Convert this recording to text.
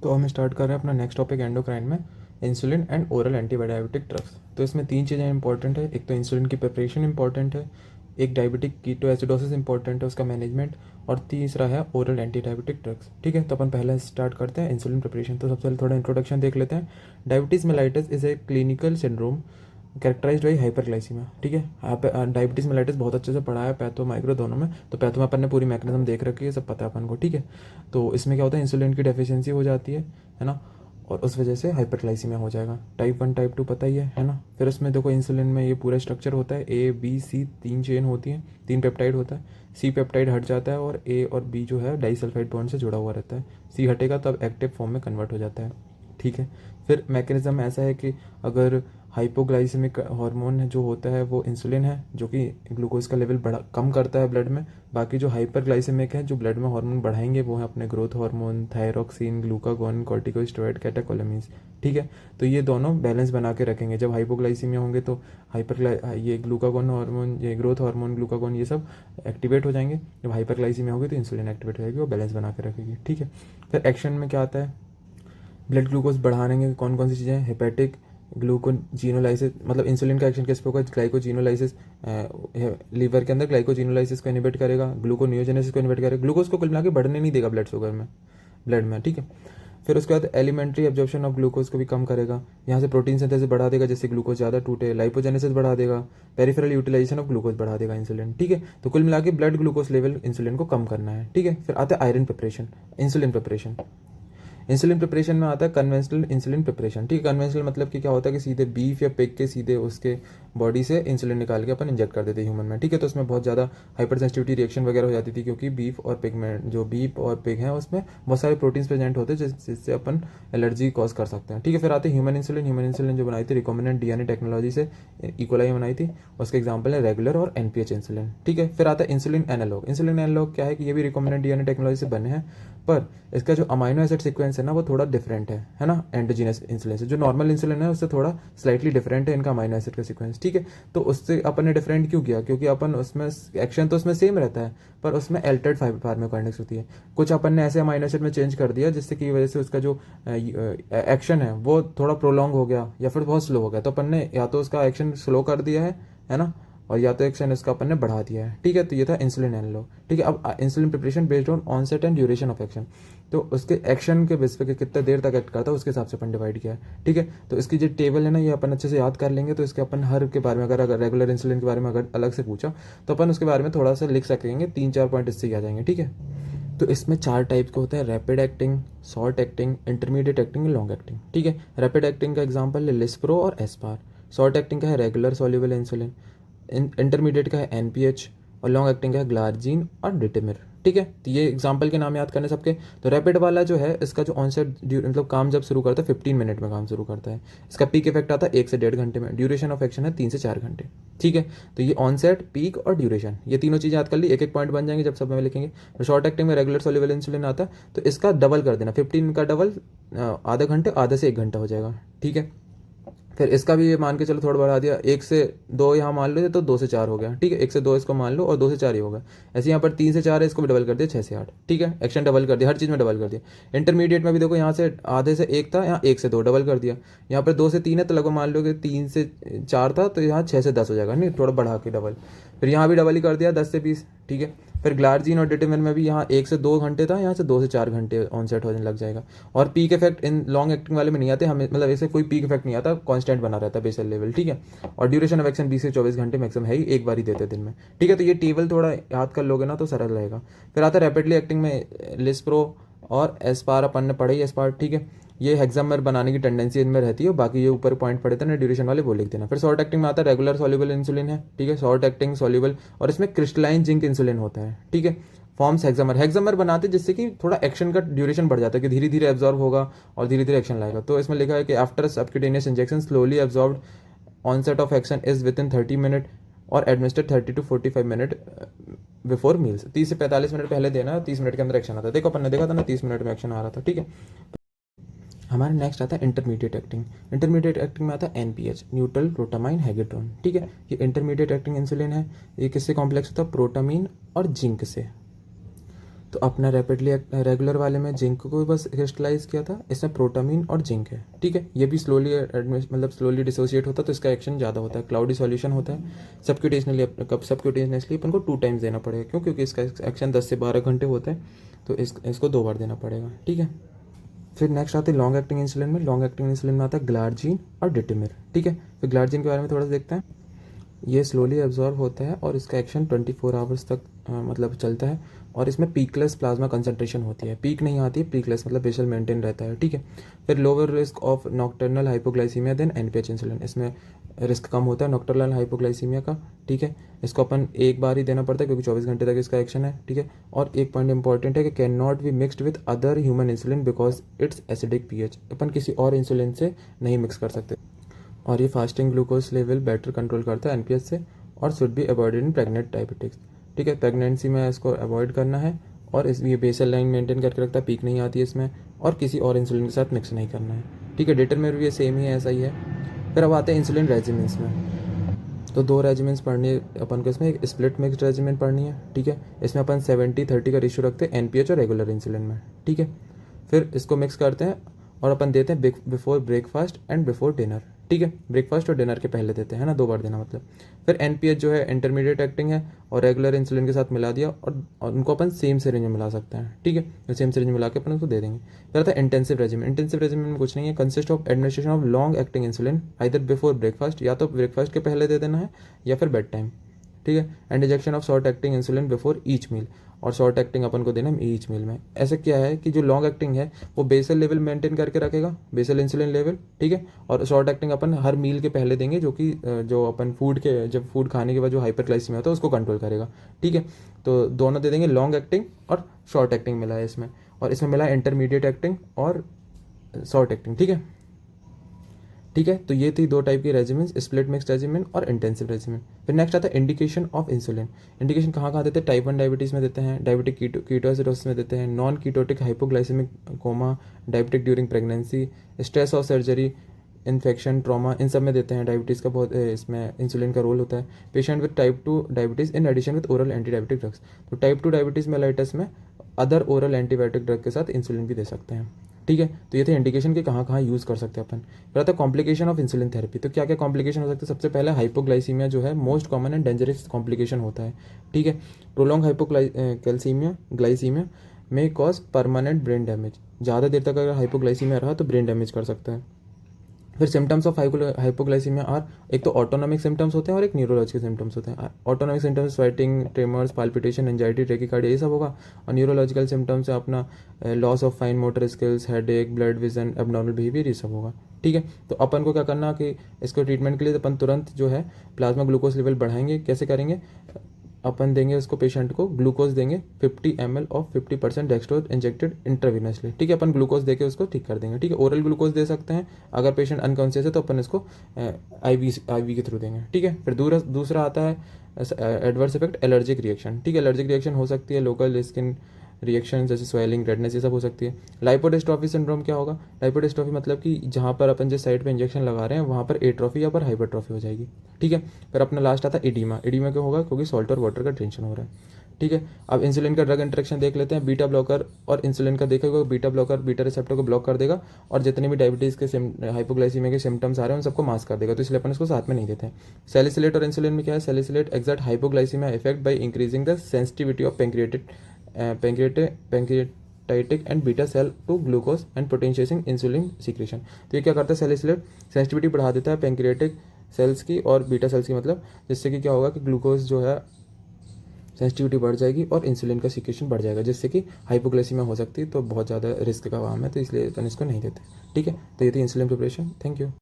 तो हम स्टार्ट कर रहे हैं अपना नेक्स्ट टॉपिक एंडोक्राइन में, insulin and oral antibiotic drugs. तो इसमें तीन चीज़ें इंपॉर्टेंट है। एक तो इंसुलिन की प्रिपरेशन इंपॉर्टेंट है, एक डायबिटिक कीटो एसिडोसिस इंपॉर्टेंट है, उसका मैनेजमेंट, और तीसरा है ओरल एंटी डायबिटिक ड्रग्स। ठीक है, तो अपन पहले स्टार्ट करते हैं इंसुलिन प्रिपरेशन। तो सबसे पहले थोड़ा इंट्रोडक्शन देख लेते हैं। Diabetes mellitus is a clinical syndrome characterized by hyperglycemia. ठीक है, डायबिटीज़ मेलाइटिस बहुत अच्छे से पढ़ा है पैथो माइक्रो दोनों में। तो पैथो में अपन ने पूरी मैकेनिज्म देख रखी है, सब पता है अपन को। ठीक है, तो इसमें क्या होता है, इंसुलिन की डेफिशिएंसी हो जाती है ना, और उस वजह से हाइपरग्लाइसीमिया हो जाएगा। टाइप 1 टाइप 2 पता ही है ना। फिर उसमें देखो इंसुलिन में ये पूरा स्ट्रक्चर होता है, ए बी सी, तीन चेन होती है, तीन पेप्टाइड होता है। सी पेप्टाइड हट जाता है और ए और बी जो है डाइसल्फाइड बॉन्ड से जुड़ा हुआ रहता है। सी हटेगा तब एक्टिव फॉर्म में कन्वर्ट हो जाता है। ठीक है, फिर मैकेनिज्म ऐसा है कि अगर हाइपोग्लाइसेमिक हार्मोन जो होता है वो इंसुलिन है, जो कि ग्लूकोज का लेवल बढ़ा कम करता है ब्लड में। बाकी जो हाइपरग्लाइसेमिक है, जो ब्लड में हार्मोन बढ़ाएंगे, वो है अपने growth hormone, thyroxine, glucagon, corticosteroid, catecholamines. ठीक है, तो ये दोनों बैलेंस बना के रखेंगे। जब हाइपोग्लाइसीमिया होंगे तो ये ग्लूकागॉन हार्मोन, ये ग्रोथ हार्मोन, ग्लूकागॉन, ये सब एक्टिवेट हो जाएंगे। जब हाइपरग्लाइसीमिया होगी तो इंसुलिन एक्टिवेट हो जाएगी, वो बैलेंस बना के रखेगी। ठीक है, फिर एक्शन में क्या आता है, ब्लड ग्लूकोज बढ़ाने की कौन कौन सी चीज़ें हैं, हेपेटिक ग्लूकोजीनोलाइसिस, मतलब इंसुलिन का एक्शन किस पे होगा, ग्लाइकोजीनोलाइसिस, लीवर के अंदर ग्लाइकोजीनोलाइसिस को इनिबिट करेगा, ग्लूकोनियोजेनेसिस को इनिबिट करेगा, ग्लूकोज को कुल मिला के बढ़ने नहीं देगा ब्लड शुगर में, ब्लड में। ठीक है, फिर उसके बाद एलिमेंट्री एब्जॉर्प्शन ऑफ ग्लूकोज को भी कम करेगा, यहाँ से प्रोटीन सिंथेसिस बढ़ा देगा जिससे ग्लूकोज ज़्यादा टूटे, लाइपोजेनेसिस बढ़ा देगा, पेरिफेरल यूटिलाइजेशन ऑफ ग्लूकोज बढ़ा देगा इंसुलिन। ठीक है, तो कुल मिला के ब्लड ग्लूकोज लेवल इंसुलिन को कम करना है। ठीक है, फिर आता है iron preparation, insulin preparation. Insulin preparation में आता है कन्वेंशनल इंसुलिन प्रिपरेशन। ठीक है, कन्वेंशनल मतलब कि क्या होता है कि सीधे बीफ या पिग के सीधे उसके बॉडी से इंसुलिन निकाल के अपन इंजेक्ट कर देते हैं ह्यूमन में। ठीक है, तो उसमें बहुत ज़्यादा हाइपर सेंसिटिविटी रिएक्शन वगैरह हो जाती थी, क्योंकि बीफ और पिग में, जो बीफ और पिग हैं उसमें बहुत सारे प्रोटीन्स प्रेजेंट होते हैं जिससे अपन एलर्जी कॉज कर सकते हैं। ठीक है, फिर आते हैं ह्यूमन इंसुलिन। ह्यूमन इंसुलिन जो बनाई थी रिकॉम्बिनेंट डीएनए टेक्नोलॉजी से, इकोलाई बनाई थी, उसके एग्जाम्पल है रेगुलर और एनपीएच इंसुलिन। ठीक है, फिर आता है इंसुलिन एनालॉग। इंसुलिन एनालॉग क्या है कि ये भी रिकॉम्बिनेंट डीएनए टेक्नोलॉजी से बने हैं, पर इसका जो अमाइनो एसिड सीक्वेंस है ना, वो थोड़ा डिफरेंट है ना, एंडोजीनस इंसुलिन से। जो नॉर्मल इंसुलिन है उससे थोड़ा स्लाइटली डिफरेंट है इनका अमाइनो एसिड का सीक्वेंस। ठीक है, तो उससे अपन ने डिफरेंट क्यों किया, क्योंकि अपन उसमें एक्शन तो उसमें सेम रहता है, पर उसमें एल्टर्ड फार्माकोकाइनेटिक्स होती है। कुछ अपन ने ऐसे अमाइनो एसिड में चेंज कर दिया जिससे की वजह से उसका जो एक्शन है वो थोड़ा प्रोलॉन्ग हो गया या फिर बहुत स्लो हो गया। तो अपन ने या तो उसका एक्शन स्लो कर दिया है ना, और या तो एक्शन इसका अपन ने बढ़ा दिया है। ठीक है, तो ये था इंसुलिन एनालॉग। ठीक है, अब insulin preparation based on onset and duration of action. तो उसके एक्शन के बेस पे कितने देर तक एक्ट करता है उसके हिसाब से अपन डिवाइड किया है। ठीक है, तो इसकी जो टेबल है ना, ये अपन अच्छे से याद कर लेंगे, तो इसके अपन हर के बारे में, अगर रेगुलर इंसुलिन के बारे में अगर अलग से पूछा तो अपन उसके बारे में थोड़ा सा लिख सकेंगे, 3-4 पॉइंट इससे ही आ जाएंगे। ठीक है, तो इसमें 4 टाइप के होते हैं, rapid acting, short acting, intermediate acting, long acting. ठीक है, रैपिड एक्टिंग का एग्जांपल है लिस्प्रो और एस्पार। शॉर्ट एक्टिंग का है रेगुलर सॉल्युबल इंसुलिन। इंटरमीडिएट का है एनपीएच, और लॉन्ग एक्टिंग का है ग्लार्जीन और डिटेमिर। ठीक है, तो ये एग्जांपल के नाम याद करने सबके। तो रैपिड वाला जो है, इसका जो ऑनसेट मतलब काम जब शुरू करता है 15 मिनट में काम शुरू करता है। इसका पीक इफेक्ट आता है 1 से 1.5 घंटे में। ड्यूरेशन ऑफ एक्शन है 3 से 4 घंटे। ठीक है, तो ये ऑनसेट, पीक और ड्यूरेशन, ये तीनों चीज़ें याद कर ली, एक एक पॉइंट बन जाएंगे जब सब में लिखेंगे। तो शॉर्ट एक्टिंग में रेगुलर सॉल्युबल इंसुलिन आता है, तो इसका डबल कर देना, 15 का डबल आधा घंटे, आधा से 1 घंटा हो जाएगा। ठीक है, फिर इसका भी ये मान के चलो थोड़ा बढ़ा दिया, 1 से 2 यहाँ मान लो, तो 2 से 4 हो गया। ठीक है, 1 से 2 इसको मान लो और 2 से 4 ही होगा। ऐसे यहाँ पर 3 से 4 है, इसको भी डबल कर दिया, 6 से 8। ठीक है, एक्शन डबल कर दिया, हर चीज़ में डबल कर दिया। इंटरमीडिएट में भी देखो, यहाँ से आधे से 1 था, यहाँ 1 से 2 डबल कर दिया। यहाँ पर 2 से 3 है, तो लगभग मान लो कि 3 से 4 था, तो यहाँ 6 से 10 हो जाएगा, नहीं थोड़ा बढ़ा के डबल। फिर यहाँ भी डबल ही कर दिया, 10 से 20। ठीक है, फिर ग्लार्जीन और डिटेमिर में भी यहाँ 1 से 2 घंटे था, यहाँ से 2 से 4 घंटे ऑनसेट होने लग जाएगा। और peak effect in long acting वाले में नहीं आते हमें, मतलब ऐसे कोई पीक इफेक्ट नहीं आता, कांस्टेंट बना रहता है बेसल लेवल। ठीक है, और ड्यूरेशन ऑफ एक्शन 20 से 24 घंटे मैक्सिमम है ही, एक बार ही देते दिन में। ठीक है, तो ये टेबल थोड़ा याद कर लोगे ना तो सरल रहेगा। फिर आता है रैपिडली एक्टिंग में लिस्प्रो और एस्पार, अपन ने पढ़ा ही एस्पार। ठीक है, ये हेक्सामेर बनाने की टेंडेंसी इनमें रहती है, बाकी ये ऊपर पॉइंट पड़े थे ना ड्यूरेशन वाले, वो लिख देना। फिर शॉर्ट एक्टिंग में आता है रेगुलर सॉल्युबल इंसुलिन है। ठीक है, शॉर्ट एक्टिंग सॉल्युबल, और इसमें क्रिस्टलाइन जिंक इंसुलिन होता है। ठीक है, फॉर्म्स हेक्सामेर बनाते जिससे कि थोड़ा एक्शन का ड्यूरेशन बढ़ जाता है, कि धीरे धीरे एब्जॉर्ब होगा और धीरे धीरे एक्शन लाएगा। तो इसमें लिखा है कि after subcutaneous injection slowly absorbed, onset of action is within 30 minute और administered 30 to 45 minute before meals. 30 से 45 मिनट पहले देना है, 30 मिनट के अंदर एक्शन आता है। देखो अपन ने देखा था ना, 30 मिनट में एक्शन आ रहा था। ठीक है, हमारा नेक्स्ट आता है इंटरमीडिएट एक्टिंग। इंटरमीडिएट एक्टिंग में आता है एनपीएच, न्यूट्रल प्रोटामाइन हैगेट्रोन। ठीक है, ये इंटरमीडिएट एक्टिंग इंसुलिन है। ये किससे कॉम्प्लेक्स होता है, प्रोटामीन और जिंक से। तो अपना रैपिडली रेगुलर वाले में जिंक को बस क्रिस्टलाइज किया था, इसमें प्रोटामीन और जिंक है, ठीक है। ये भी स्लोली मतलब स्लोली डिसोशिएट होता है, तो इसका एक्शन ज़्यादा होता है, क्लाउडी सॉल्यूशन होता है। सबक्यूटेशनली अपन को 2 टाइम्स देना पड़ेगा, क्यों? क्योंकि इसका एक्शन 10 से 12 घंटे होता है, तो इसको 2 बार देना पड़ेगा, ठीक है। फिर नेक्स्ट आते हैं लॉन्ग एक्टिंग इंसुलिन में। लॉन्ग एक्टिंग इंसुलिन में आता है ग्लार्जीन और डिटेमिर, ठीक है। फिर ग्लार्जीन के बारे में थोड़ा सा देखते हैं। ये स्लोली एब्जॉर्ब होता है और इसका एक्शन 24 आवर्स तक मतलब चलता है, और इसमें पीकलेस प्लाज्मा कंसंट्रेशन होती है, पीक नहीं आती है, पीकलेस मतलब बेसल मेंटेन रहता है, ठीक है। फिर lower risk of nocturnal hypoglycemia then NPH insulin, इसमें रिस्क कम होता है नॉक्टर्नल हाइपोग्लाइसीमिया का, ठीक है। इसको अपन एक बार ही देना पड़ता है क्योंकि 24 घंटे तक इसका एक्शन है, ठीक है। और एक पॉइंट इंपॉर्टेंट है कि cannot be mixed with other human insulin because it's acidic pH, अपन किसी और इंसुलिन से नहीं मिक्स कर सकते। और ये fasting glucose level better control करता है एनपीएच से, और should be avoided in pregnant diabetics, ठीक है। प्रेगनेंसी में इसको अवॉइड करना है, और इस ये बेसल लाइन मेंटेन करके रखता है, पीक नहीं आती है इसमें, और किसी और इंसुलिन के साथ मिक्स नहीं करना है, ठीक है। डेटर में भी ये सेम ही है, ऐसा ही है। फिर अब आते हैं इंसुलिन रेजिमेंट्स में। तो 2 रेजिमेंट्स पढ़नी है अपन को इसमें, एक स्प्लिट मिक्स्ड रेजिमेंट पढ़नी है, ठीक है। इसमें अपन 70-30 का रेशियो रखते हैं एनपीएच और रेगुलर इंसुलिन में, ठीक है। फिर इसको मिक्स करते हैं और अपन देते हैं before breakfast and before dinner, ठीक है। ब्रेकफास्ट और डिनर के पहले देते हैं ना, 2 बार देना मतलब। फिर एनपीएच जो है इंटरमीडिएट एक्टिंग है, और रेगुलर इंसुलिन के साथ मिला दिया, और उनको अपन सेम सिरिंज में मिला सकते हैं, ठीक है। सेम सिरिंज मिला के अपन उसको दे देंगे। फिर आता है इंटेंसिव रेजिमेंट। इंटेंसिव रेजिमेंट में कुछ नहीं है, consist of administration of long acting insulin either before breakfast, या तो ब्रेकफास्ट के पहले दे देना है या फिर बेड टाइम, ठीक है। And injection of short acting insulin before each meal, और शॉर्ट एक्टिंग अपन को देना है ईच मील में। ऐसे क्या है कि जो लॉन्ग एक्टिंग है वो बेसल लेवल मेंटेन करके रखेगा, बेसल इंसुलिन लेवल, ठीक है। और शॉर्ट एक्टिंग अपन हर मील के पहले देंगे, जो कि जो अपन जब फूड खाने के बाद जो हाइपरग्लाइसीमिया होता है उसको कंट्रोल करेगा, ठीक है। तो दोनों दे देंगे, लॉन्ग एक्टिंग और शॉर्ट एक्टिंग मिला है इसमें, और इसमें मिला है इंटरमीडिएट एक्टिंग और शॉर्ट एक्टिंग, ठीक है। ठीक है, तो ये थी 2 टाइप की रेजिमेंट, स्प्लिट मिक्स रेजिमेंट और इंटेंसिव रेजिमेंट। फिर नेक्स्ट आता है इंडिकेशन ऑफ इंसुलिन। इंडिकेशन कहाँ कहाँ देते हैं? टाइप 1 डायबिटीज़ में देते हैं, डायबिटिक कीटोएसिडोसिस में देते हैं, non ketotic hypoglycaemic coma, diabetic during pregnancy, stress of surgery, infection, trauma, इन सब में देते हैं। डायबिटीज़ का बहुत इसमें इंसुलिन का रोल होता है। Patient with type 2 diabetes in addition with oral anti diabetic drugs, तो टाइप 2 डायबिटीज़ मेलाइटस में अदर ओरल एंटीबायोटिक ड्रग के साथ इंसुलिन भी दे सकते हैं, ठीक है। तो ये थे इंडिकेशन के कहाँ कहाँ यूज़ कर सकते हैं अपन। फिर आता है कॉम्प्लिकेशन ऑफ इंसुलिन थेरेपी। तो क्या क्या कॉम्प्लिकेशन हो सकते हैं? सबसे पहले हाइपोग्लाइसीमिया जो है most common and dangerous complication होता है, ठीक है। प्रोलॉन्ग हाइपोग्लाइसीमिया ग्लाइसीमिया में कॉज परमानेंट ब्रेन डैमेज, ज़्यादा देर तक अगर हाइपोग्लाइसीमिया रहा तो ब्रेन डैमेज कर सकता है। फिर सिम्टम्स ऑफ हाइपोग्लाइसीमिया आर, एक तो ऑटोनॉमिक सिम्टम्स होते हैं और एक न्यूरोलॉजिकल सिम्टम्स होते हैं। Autonomic symptoms sweating, tremors, palpitation, anxiety, tachycardia, ये सब होगा। और न्यूरोलॉजिकल सिम्टम्स है अपना loss of fine motor skills, headache, blood vision, abnormal behaviour, ये सब होगा, ठीक है। तो अपन को क्या करना कि इसको ट्रीटमेंट के लिए अपन तुरंत जो है प्लाज्मा ग्लूकोज लेवल बढ़ाएंगे। कैसे करेंगे? अपन देंगे उसको, पेशेंट को ग्लूकोज देंगे 50 ml of 50% dextrose injected intravenously, ठीक है। अपन ग्लूकोज देके उसको ठीक कर देंगे, ठीक है। ओरल ग्लूकोज दे सकते हैं, अगर पेशेंट अनकॉन्शियस है तो अपन इसको आईवी के थ्रू देंगे, ठीक है। फिर दूसरा आता है एडवर्स इफेक्ट, एलर्जिक रिएक्शन, ठीक है। एलर्जिक रिएक्शन हो सकती है, लोकल स्किन रिएक्शन जैसे स्वेलिंग, रेडनेस, ये सब हो सकती है। लाइपोडिस्ट्रॉफी सिंड्रोम क्या होगा? लाइपोडिस्ट्रॉफी मतलब कि जहाँ पर अपन जिस साइड पे इंजेक्शन लगा रहे हैं वहाँ पर एट्रोफी या पर हाइपरट्रॉफी हो जाएगी, ठीक है। फिर अपना लास्ट आता है एडीमा। एडीमा क्यों होगा? क्योंकि सॉल्ट और वाटर का टेंशन हो रहा है, ठीक है। अब इंसुलिन का ड्रग इंटरेक्शन देख लेते हैं। बीटा ब्लॉकर और इंसुलिन का देखेगा, बीटा ब्लॉकर बीटा रिसेप्टर को ब्लॉक कर देगा, और जितने भी डायबिटीज़ के हाइपोग्लाइसीमिया के सिम्टम्स आ रहे हैं उन सबको मास्क कर देगा, तो इसलिए अपन इसको साथ में नहीं देते हैं। सैलिसिलेट और इंसुलिन में क्या है? Salicylate exert hypoglycaemia effect by increasing the sensitivity of pancreatic and beta cell to glucose and potentiating insulin secretion. तो ये क्या करता है? सैलिसिलेट सेंसिटिविटी बढ़ा देता है पैंक्रियाटिक सेल्स की और बीटा सेल्स की, मतलब जिससे कि क्या होगा कि ग्लूकोज जो है सेंसिटिविटी बढ़ जाएगी और इंसुलिन का सीक्रेशन बढ़ जाएगा, जिससे कि हाइपोग्लाइसीमिया हो सकती है। तो बहुत ज़्यादा रिस्क का काम है, तो इसलिए अपन इसको नहीं देते, ठीक है। तो ये थी इंसुलिन प्रिपरेशन। Thank you.